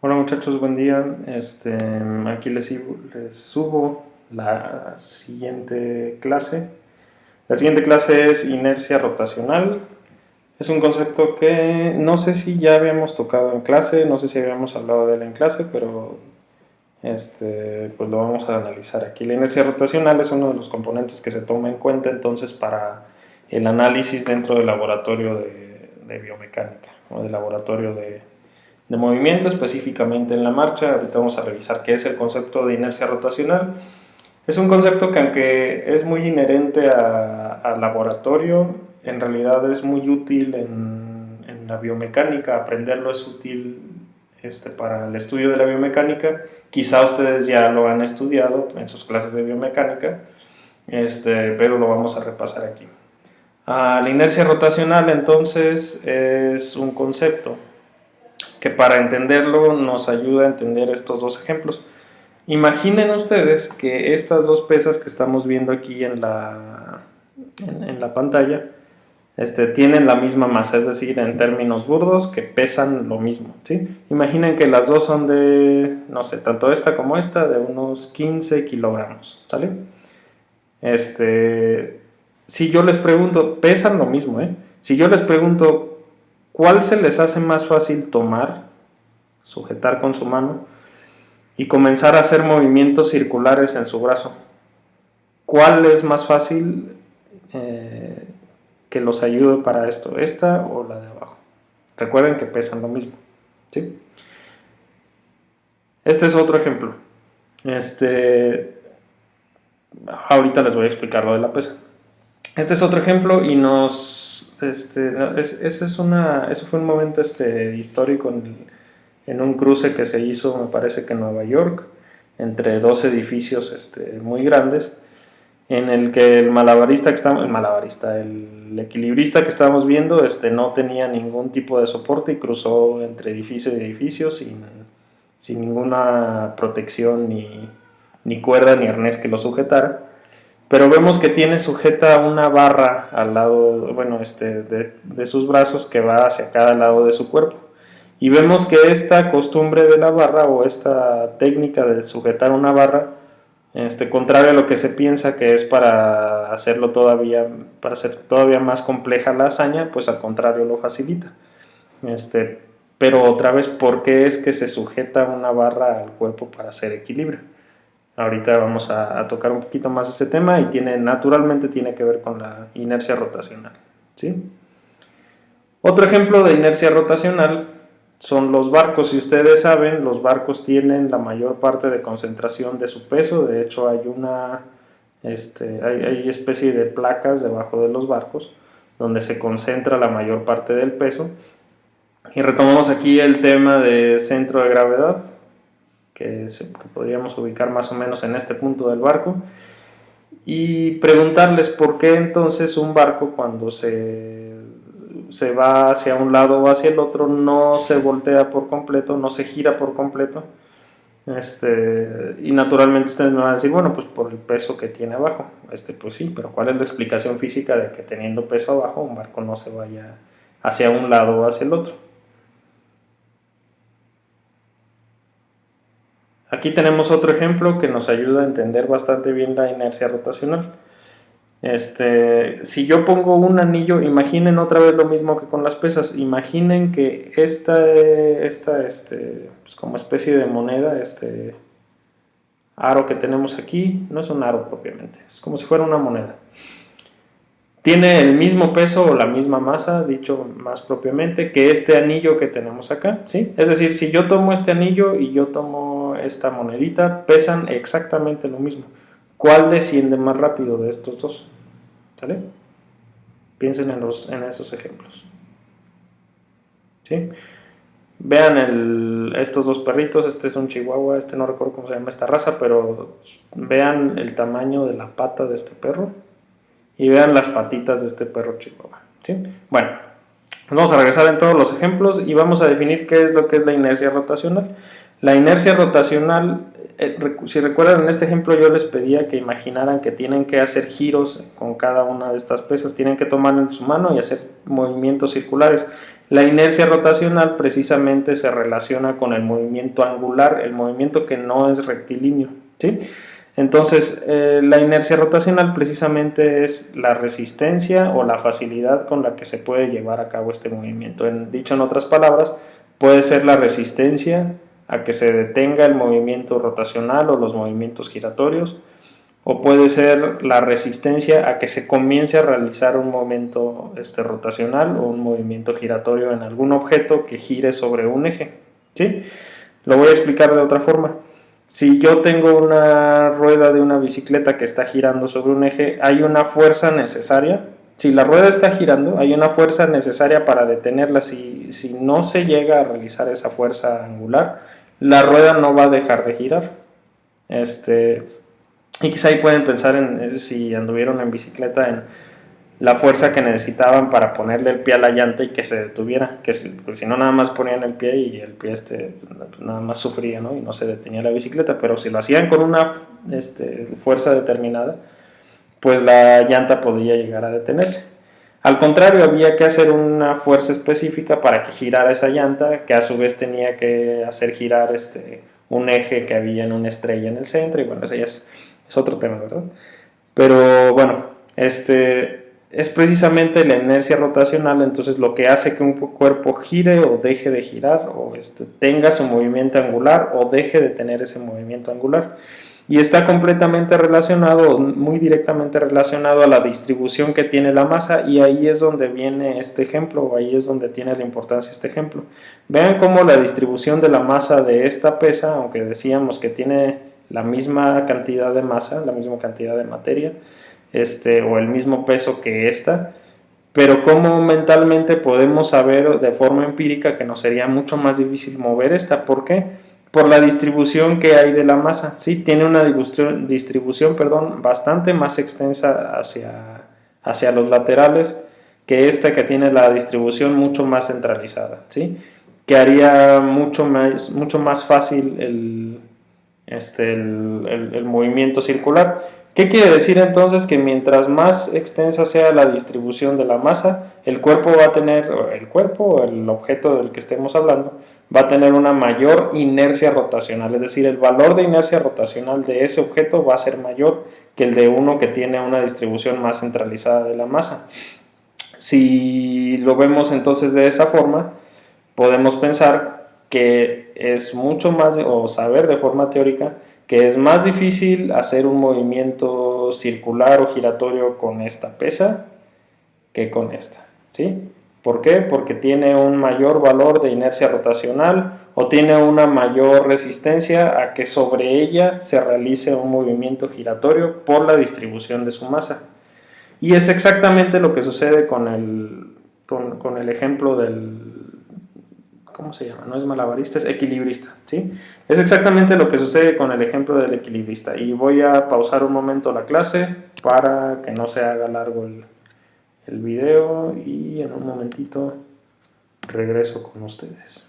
Hola muchachos, buen día. Aquí les subo la siguiente clase. La siguiente clase es inercia rotacional. Es un concepto que no sé si ya habíamos tocado en clase, no sé si habíamos hablado de él en clase, pero pues lo vamos a analizar aquí. La inercia rotacional es uno de los componentes que se toma en cuenta entonces para el análisis dentro del laboratorio de biomecánica o del laboratorio de movimiento, específicamente en la marcha. Ahorita vamos a revisar qué es el concepto de inercia rotacional. Es un concepto que, aunque es muy inherente al laboratorio, en realidad es muy útil en la biomecánica. Aprenderlo es útil para el estudio de la biomecánica. Quizá ustedes ya lo han estudiado en sus clases de biomecánica, pero lo vamos a repasar aquí. La inercia rotacional entonces es un concepto que, para entenderlo, nos ayuda a entender estos dos ejemplos. Imaginen ustedes que estas dos pesas que estamos viendo aquí en la pantalla tienen la misma masa, es decir, en términos burdos, que pesan lo mismo, ¿sí? Imaginen que las dos son de, no sé, tanto esta como esta, de unos 15 kilogramos, ¿sale? Si yo les pregunto, pesan lo mismo, ¿eh? Si yo les pregunto, ¿cuál se les hace más fácil tomar, sujetar con su mano y comenzar a hacer movimientos circulares en su brazo? ¿Cuál es más fácil que los ayude para esto? ¿Esta o la de abajo? Recuerden que pesan lo mismo, ¿sí? Este es otro ejemplo. Ahorita les voy a explicar lo de la pesa. Este es otro ejemplo y eso fue un momento histórico en un cruce que se hizo, me parece que en Nueva York, entre dos edificios muy grandes, en el que el equilibrista que estábamos viendo, no tenía ningún tipo de soporte y cruzó entre edificio y edificio sin ninguna protección, ni cuerda ni arnés que lo sujetara. Pero vemos que tiene sujeta una barra al lado, bueno, de sus brazos, que va hacia cada lado de su cuerpo. Y vemos que esta costumbre de la barra, o esta técnica de sujetar una barra, contrario a lo que se piensa que es para hacer todavía más compleja la hazaña, pues al contrario lo facilita. Pero otra vez, ¿por qué es que se sujeta una barra al cuerpo para hacer equilibrio? Ahorita vamos a tocar un poquito más ese tema, y naturalmente tiene que ver con la inercia rotacional, ¿sí? Otro ejemplo de inercia rotacional son los barcos. Si ustedes saben, los barcos tienen la mayor parte de concentración de su peso. De hecho, hay especie de placas debajo de los barcos donde se concentra la mayor parte del peso. Y retomamos aquí el tema de centro de gravedad, que podríamos ubicar más o menos en este punto del barco, y preguntarles por qué entonces un barco, cuando se va hacia un lado o hacia el otro, no se voltea por completo, no se gira por completo. Y naturalmente ustedes me van a decir, bueno, pues por el peso que tiene abajo. Pues sí, pero ¿cuál es la explicación física de que, teniendo peso abajo, un barco no se vaya hacia un lado o hacia el otro? Aquí tenemos otro ejemplo que nos ayuda a entender bastante bien la inercia rotacional. Si yo pongo un anillo, imaginen otra vez lo mismo que con las pesas. Imaginen que pues como especie de moneda, aro que tenemos aquí, no es un aro propiamente, es como si fuera una moneda. Tiene el mismo peso o la misma masa, dicho más propiamente, que este anillo que tenemos acá, ¿sí? Es decir, si yo tomo este anillo y yo tomo esta monedita, pesan exactamente lo mismo. ¿Cuál desciende más rápido de estos dos? ¿Sale? Piensen en esos ejemplos, ¿sí? Vean estos dos perritos. Este es un chihuahua, no recuerdo cómo se llama esta raza, pero vean el tamaño de la pata de este perro y vean las patitas de este perro chihuahua, ¿sí? Bueno, vamos a regresar en todos los ejemplos y vamos a definir qué es lo que es la inercia rotacional. La inercia rotacional, si recuerdan, en este ejemplo yo les pedía que imaginaran que tienen que hacer giros con cada una de estas pesas, tienen que tomar en su mano y hacer movimientos circulares. La inercia rotacional precisamente se relaciona con el movimiento angular, el movimiento que no es rectilíneo, ¿sí? Entonces, la inercia rotacional precisamente es la resistencia o la facilidad con la que se puede llevar a cabo este movimiento. Dicho en otras palabras, puede ser la resistencia a que se detenga el movimiento rotacional o los movimientos giratorios, o puede ser la resistencia a que se comience a realizar un movimiento rotacional o un movimiento giratorio en algún objeto que gire sobre un eje, ¿sí? Lo voy a explicar de otra forma. Si yo tengo una rueda de una bicicleta que está girando sobre un eje, hay una fuerza necesaria. Si la rueda está girando, hay una fuerza necesaria para detenerla. Si no se llega a realizar esa fuerza angular, la rueda no va a dejar de girar. Y quizá ahí pueden pensar en si anduvieron en bicicleta, en la fuerza que necesitaban para ponerle el pie a la llanta y que se detuviera, que si no nada más ponían el pie y el pie nada más sufría, ¿no? Y no se detenía la bicicleta, pero si lo hacían con una fuerza determinada, pues la llanta podía llegar a detenerse. Al contrario, había que hacer una fuerza específica para que girara esa llanta, que a su vez tenía que hacer girar un eje que había en una estrella en el centro, y bueno, ese ya es otro tema, ¿verdad? Pero bueno, es precisamente la inercia rotacional, entonces lo que hace que un cuerpo gire o deje de girar, o tenga su movimiento angular o deje de tener ese movimiento angular. Y está completamente relacionado, muy directamente relacionado a la distribución que tiene la masa, y ahí es donde viene este ejemplo, o ahí es donde tiene la importancia este ejemplo. Vean cómo la distribución de la masa de esta pesa, aunque decíamos que tiene la misma cantidad de masa, la misma cantidad de materia, o el mismo peso que esta, pero cómo mentalmente podemos saber de forma empírica que nos sería mucho más difícil mover esta. ¿Por qué? Por la distribución que hay de la masa, ¿sí? Tiene una distribución bastante más extensa hacia los laterales que esta, que tiene la distribución mucho más centralizada, ¿sí? Que haría mucho más fácil el movimiento circular. ¿Qué quiere decir entonces? Que mientras más extensa sea la distribución de la masa, el cuerpo va a tener, o el objeto del que estemos hablando, va a tener una mayor inercia rotacional, es decir, el valor de inercia rotacional de ese objeto va a ser mayor que el de uno que tiene una distribución más centralizada de la masa. Si lo vemos entonces de esa forma, podemos pensar que es mucho más, o saber de forma teórica, que es más difícil hacer un movimiento circular o giratorio con esta pesa que con esta, ¿sí? ¿Por qué? Porque tiene un mayor valor de inercia rotacional o tiene una mayor resistencia a que sobre ella se realice un movimiento giratorio por la distribución de su masa. Y es exactamente lo que sucede con el ejemplo del, ¿cómo se llama? No es malabarista, es equilibrista, ¿sí? Es exactamente lo que sucede con el ejemplo del equilibrista. Y voy a pausar un momento la clase para que no se haga largo el video, y en un momentito regreso con ustedes.